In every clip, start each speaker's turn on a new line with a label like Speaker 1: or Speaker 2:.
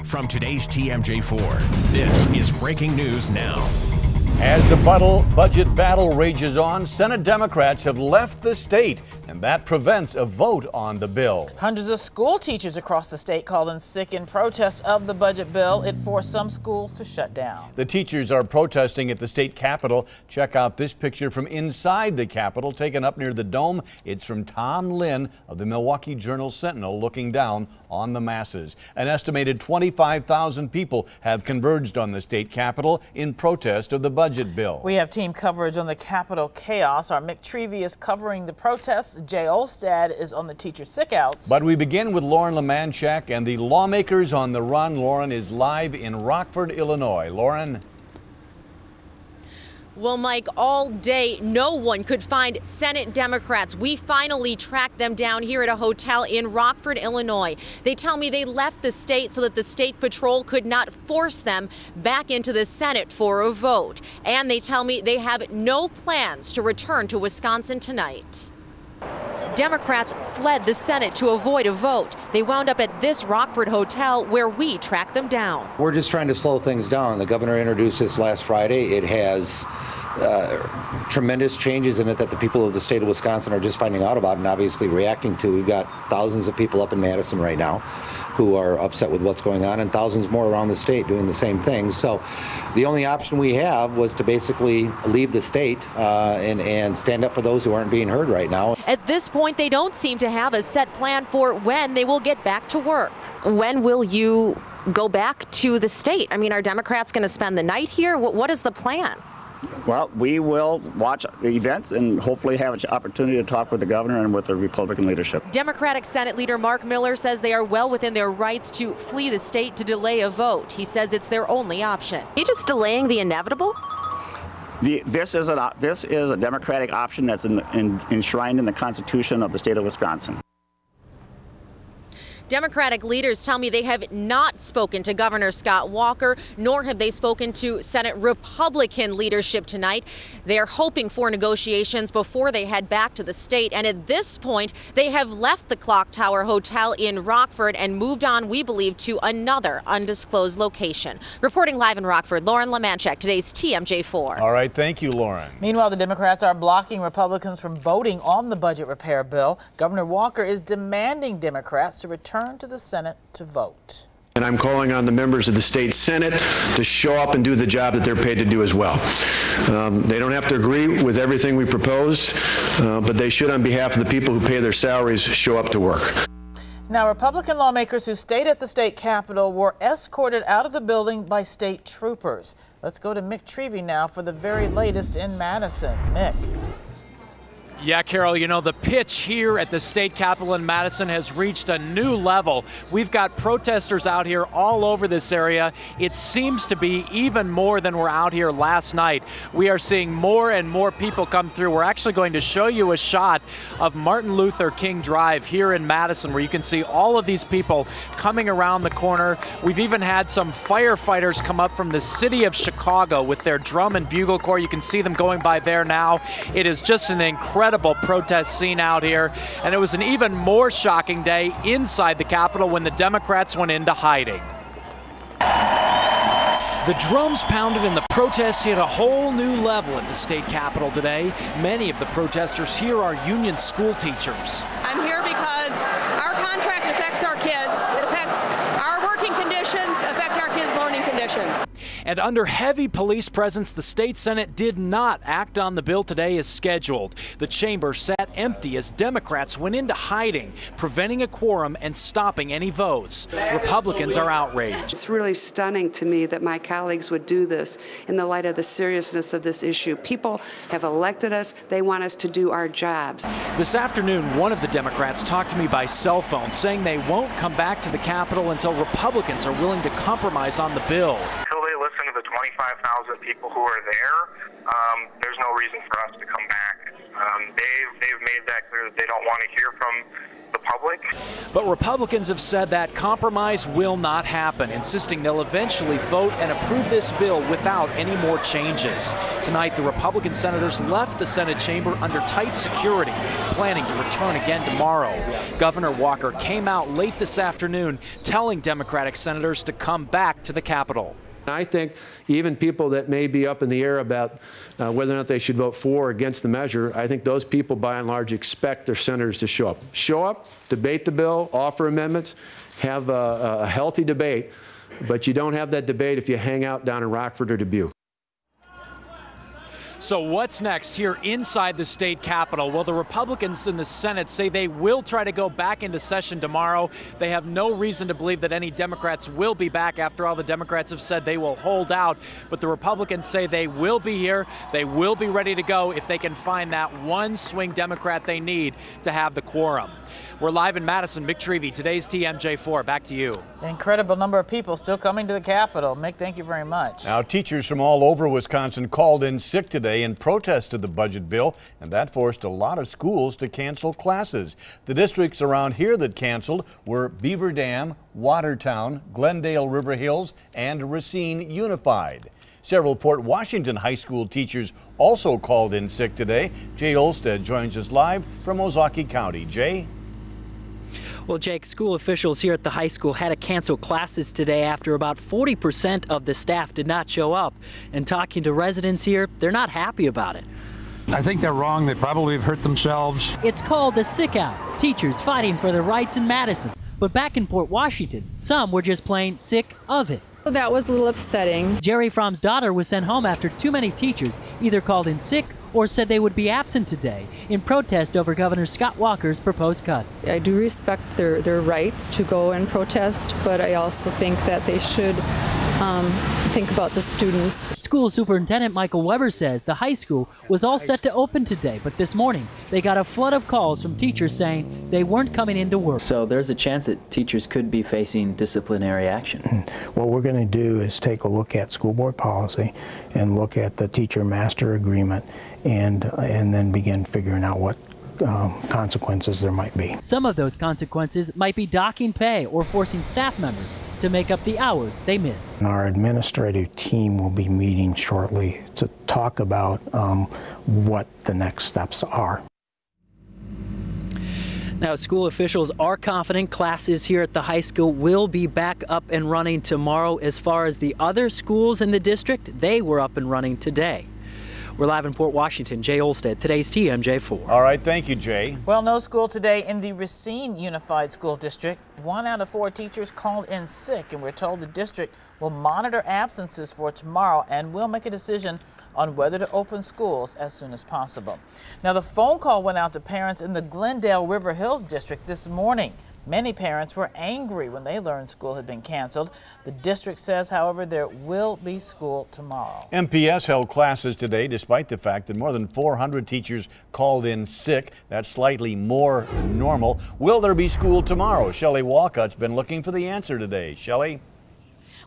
Speaker 1: From today's TMJ4, this is breaking news now.
Speaker 2: As the budget battle rages on, Senate Democrats have left the state, and that prevents a vote on the bill.
Speaker 3: Hundreds of school teachers across the state called in sick in protest of the budget bill. It forced some schools to shut down.
Speaker 2: The teachers are protesting at the state capitol. Check out this picture from inside the capitol, taken up near the dome. It's from Tom Lynn of the Milwaukee Journal-Sentinel, looking down on the masses. An estimated 25,000 people have converged on the state capitol in protest of the budget bill.
Speaker 3: We have team coverage on the Capitol chaos. Our Mick Trevey is covering the protests. Jay Olstad is on the teacher sickouts.
Speaker 2: But we begin with Lauren Lemanchak and the lawmakers on the run. Lauren is live in Rockford, Illinois. Lauren.
Speaker 4: Well, Mike, all day, no one could find Senate Democrats. We finally tracked them down here at a hotel in Rockford, Illinois. They tell me they left the state so that the state patrol could not force them back into the Senate for a vote. And they tell me they have no plans to return to Wisconsin tonight. Democrats fled the Senate to avoid a vote. They wound up at this Rockford hotel where we tracked them down.
Speaker 5: We're just trying to slow things down. The governor introduced this last Friday. It has tremendous changes in it that the people of the state of Wisconsin are just finding out about and obviously reacting to. We've got thousands of people up in Madison right now who are upset with what's going on, and thousands more around the state doing the same thing. So the only option we have was to basically leave the state and stand up for those who aren't being heard right now.
Speaker 4: At this point, they don't seem to have a set plan for when they will get back to work. When will you go back to the state? I mean, are Democrats going to spend the night here? What is the plan?
Speaker 6: Well, we will watch the events and hopefully have an opportunity to talk with the governor and with the Republican leadership.
Speaker 4: Democratic Senate Leader Mark Miller says they are well within their rights to flee the state to delay a vote. He says it's their only option. You're just delaying the inevitable?
Speaker 6: This is a Democratic option that's enshrined in the Constitution of the state of Wisconsin.
Speaker 4: Democratic leaders tell me they have not spoken to Governor Scott Walker, nor have they spoken to Senate Republican leadership tonight. They are hoping for negotiations before they head back to the state. And at this point, they have left the Clock Tower Hotel in Rockford and moved on, we believe, to another undisclosed location. Reporting live in Rockford, Lauren Lemanchak, today's TMJ4.
Speaker 2: All right, thank you, Lauren.
Speaker 3: Meanwhile, the Democrats are blocking Republicans from voting on the budget repair bill. Governor Walker is demanding Democrats to return to the Senate to vote.
Speaker 7: And I'm calling on the members of the state Senate to show up and do the job that they're paid to do as well. They don't have to agree with everything we propose, but they should, on behalf of the people who pay their salaries, show up to work.
Speaker 3: Now, Republican lawmakers who stayed at the state capitol were escorted out of the building by state troopers. Let's go to Mick Trevey now for the very latest in Madison. Mick.
Speaker 8: Yeah, Carol, you know, the pitch here at the state capitol in Madison has reached a new level. We've got protesters out here all over this area. It seems to be even more than were out here last night. We are seeing more and more people come through. We're actually going to show you a shot of Martin Luther King Drive here in Madison, where you can see all of these people coming around the corner. We've even had some firefighters come up from the city of Chicago with their drum and bugle corps. You can see them going by there now. It is just an incredible protest scene out here, and it was an even more shocking day inside the Capitol when the Democrats went into hiding. The drums pounded and the protests hit a whole new level at the state capitol today. Many of the protesters here are union school teachers.
Speaker 9: I'm here because our contract affects our kids. It affects our working conditions, affect our kids' learning conditions.
Speaker 8: And under heavy police presence, the state Senate did not act on the bill today as scheduled. The chamber sat empty as Democrats went into hiding, preventing a quorum and stopping any votes. Republicans are outraged.
Speaker 10: It's really stunning to me that my colleagues would do this in the light of the seriousness of this issue. People have elected us. They want us to do our jobs.
Speaker 8: This afternoon, one of the Democrats talked to me by cell phone, saying they won't come back to the Capitol until Republicans are willing to compromise on the bill.
Speaker 11: Until they listen to the 25,000 people who are there, there's no reason for us to come back. They've made that clear that they don't want to hear from the public.
Speaker 8: But Republicans have said that compromise will not happen, insisting they'll eventually vote and approve this bill without any more changes. Tonight, the Republican senators left the Senate chamber under tight security, planning to return again tomorrow. Governor Walker came out late this afternoon telling Democratic senators to come back to the Capitol.
Speaker 7: I think even people that may be up in the air about whether or not they should vote for or against the measure, I think those people by and large expect their senators to show up. Show up, debate the bill, offer amendments, have a healthy debate, but you don't have that debate if you hang out down in Rockford or Dubuque.
Speaker 8: So what's next here inside the state capitol? Well, the Republicans in the Senate say they will try to go back into session tomorrow. They have no reason to believe that any Democrats will be back. After all, the Democrats have said they will hold out. But the Republicans say they will be here. They will be ready to go if they can find that one swing Democrat they need to have the quorum. We're live in Madison. Mick Trevi, today's TMJ4. Back to you.
Speaker 3: Incredible number of people still coming to the Capitol. Mick, thank you very much.
Speaker 2: Now, teachers from all over Wisconsin called in sick today in protest of the budget bill, and that forced a lot of schools to cancel classes. The districts around here that canceled were Beaver Dam, Watertown, Glendale River Hills, and Racine Unified. Several Port Washington high school teachers also called in sick today. Jay Olstead joins us live from Ozaukee County. Jay?
Speaker 12: Well, Jake, school officials here at the high school had to cancel classes today after about 40% of the staff did not show up. And talking to residents here, they're not happy about it.
Speaker 13: I think they're wrong. They probably have hurt themselves.
Speaker 12: It's called the Sick Out, teachers fighting for their rights in Madison. But back in Port Washington, some were just plain sick of it.
Speaker 14: That was a little upsetting.
Speaker 12: Jerry Fromm's daughter was sent home after too many teachers either called in sick or said they would be absent today in protest over Governor Scott Walker's proposed cuts.
Speaker 14: I do respect their rights to go and protest, but I also think that they should think about the students.
Speaker 12: School Superintendent Michael Weber says the high school was all set to open today, but this morning they got a flood of calls from teachers saying they weren't coming into work.
Speaker 15: So there's a chance that teachers could be facing disciplinary action.
Speaker 16: What we're going to do is take a look at school board policy and look at the teacher master agreement and then begin figuring out what consequences there might be.
Speaker 12: Some of those consequences might be docking pay or forcing staff members to make up the hours they miss.
Speaker 16: And our administrative team will be meeting shortly to talk about what the next steps are.
Speaker 12: Now, school officials are confident classes here at the high school will be back up and running tomorrow. As far as the other schools in the district, they were up and running today. We're live in Port Washington. Jay Olstead, today's TMJ4.
Speaker 2: All right, thank you, Jay.
Speaker 3: Well, no school today in the Racine Unified School District. 1 out of 4 teachers called in sick, and we're told the district will monitor absences for tomorrow and will make a decision on whether to open schools as soon as possible. Now, the phone call went out to parents in the Glendale River Hills District this morning. Many parents were angry when they learned school had been canceled. The district says, however, there will be school tomorrow.
Speaker 2: MPS held classes today despite the fact that more than 400 teachers called in sick. That's slightly more than normal. Will there be school tomorrow? Shelley Walcott's been looking for the answer today. Shelley?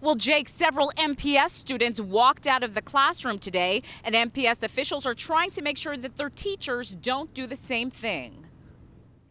Speaker 17: Well, Jake, several MPS students walked out of the classroom today, and MPS officials are trying to make sure that their teachers don't do the same thing.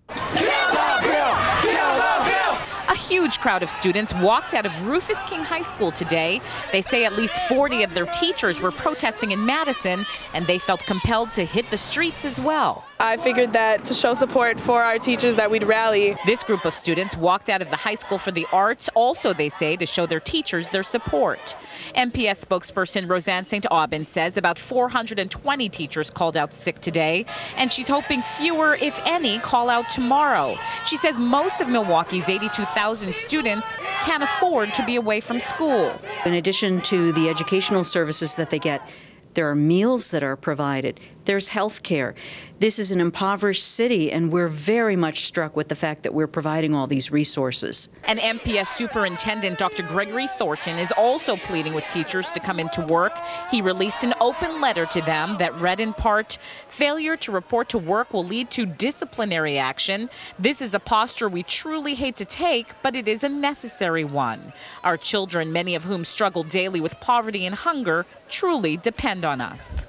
Speaker 17: Kill the bill! Kill the bill! A huge crowd of students walked out of Rufus King High School today. They say at least 40 of their teachers were protesting in Madison, and they felt compelled to hit the streets as well.
Speaker 18: I figured that to show support for our teachers that we'd rally.
Speaker 17: This group of students walked out of the High School for the Arts, also they say, to show their teachers their support. MPS spokesperson Roseanne St. Aubin says about 420 teachers called out sick today, and she's hoping fewer, if any, call out tomorrow. She says most of Milwaukee's 82,000 students can't afford to be away from school.
Speaker 19: In addition to the educational services that they get, there are meals that are provided. There's health care. This is an impoverished city, and we're very much struck with the fact that we're providing all these resources.
Speaker 17: And MPS Superintendent Dr. Gregory Thornton is also pleading with teachers to come into work. He released an open letter to them that read in part, "Failure to report to work will lead to disciplinary action. This is a posture we truly hate to take, but it is a necessary one. Our children, many of whom struggle daily with poverty and hunger, truly depend on us."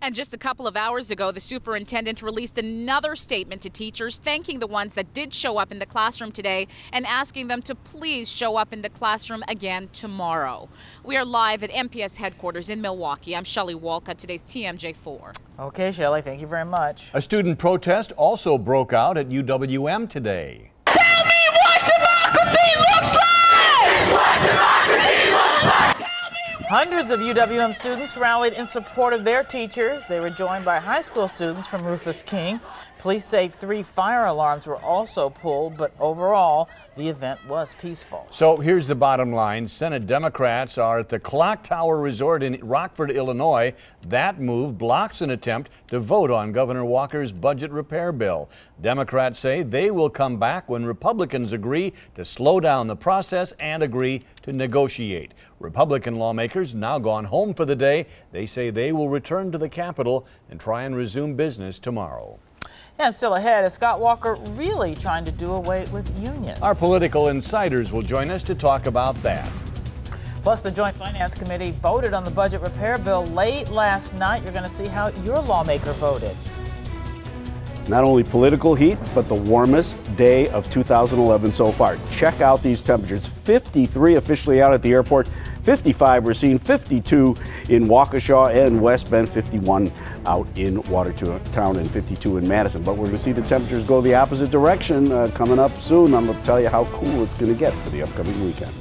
Speaker 17: And just a couple of hours ago, the superintendent released another statement to teachers, thanking the ones that did show up in the classroom today and asking them to please show up in the classroom again tomorrow. We are live at MPS headquarters in Milwaukee. I'm Shelley Walcott, today's TMJ4.
Speaker 3: Okay, Shelley, thank you very much.
Speaker 2: A student protest also broke out at UWM today.
Speaker 20: Tell me what democracy looks like! It's what democracy looks like!
Speaker 3: Hundreds of UWM students rallied in support of their teachers. They were joined by high school students from Rufus King. Police say 3 fire alarms were also pulled, but overall, the event was peaceful.
Speaker 2: So here's the bottom line. Senate Democrats are at the Clock Tower Resort in Rockford, Illinois. That move blocks an attempt to vote on Governor Walker's budget repair bill. Democrats say they will come back when Republicans agree to slow down the process and agree to negotiate. Republican lawmakers now gone home for the day. They say they will return to the Capitol and try and resume business tomorrow.
Speaker 3: And still ahead, is Scott Walker really trying to do away with unions?
Speaker 2: Our political insiders will join us to talk about that.
Speaker 3: Plus, the Joint Finance Committee voted on the budget repair bill late last night. You're going to see how your lawmaker voted.
Speaker 21: Not only political heat, but the warmest day of 2011 so far. Check out these temperatures. 53 officially out at the airport, 55 we're seeing, 52 in Waukesha and West Bend, 51 out in Watertown, and 52 in Madison. But we're going to see the temperatures go the opposite direction coming up soon. I'm going to tell you how cool it's going to get for the upcoming weekend.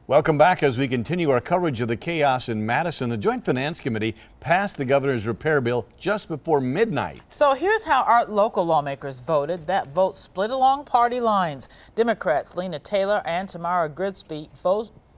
Speaker 2: Welcome back as we continue our coverage of the chaos in Madison. The Joint Finance Committee passed the governor's repair bill just before midnight.
Speaker 3: So here's how our local lawmakers voted. That vote split along party lines. Democrats Lena Taylor and Tamara Grigsby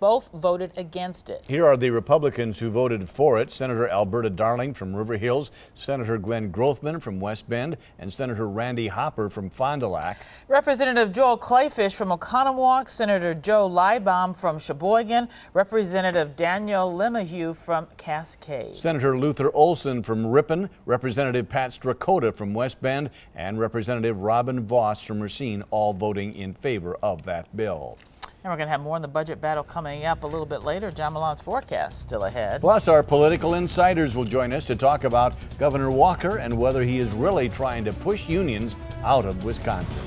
Speaker 3: both voted against it.
Speaker 2: Here are the Republicans who voted for it. Senator Alberta Darling from River Hills, Senator Glenn Grothman from West Bend, and Senator Randy Hopper from Fond du Lac.
Speaker 3: Representative Joel Clayfish from Oconomowoc, Senator Joe Liebaum from Sheboygan, Representative Daniel Lemahue from Cascade.
Speaker 2: Senator Luther Olson from Ripon, Representative Pat Strakota from West Bend, and Representative Robin Voss from Racine, all voting in favor of that bill.
Speaker 3: And we're going to have more on the budget battle coming up a little bit later. John Milan's forecast still ahead.
Speaker 2: Plus, our political insiders will join us to talk about Governor Walker and whether he is really trying to push unions out of Wisconsin.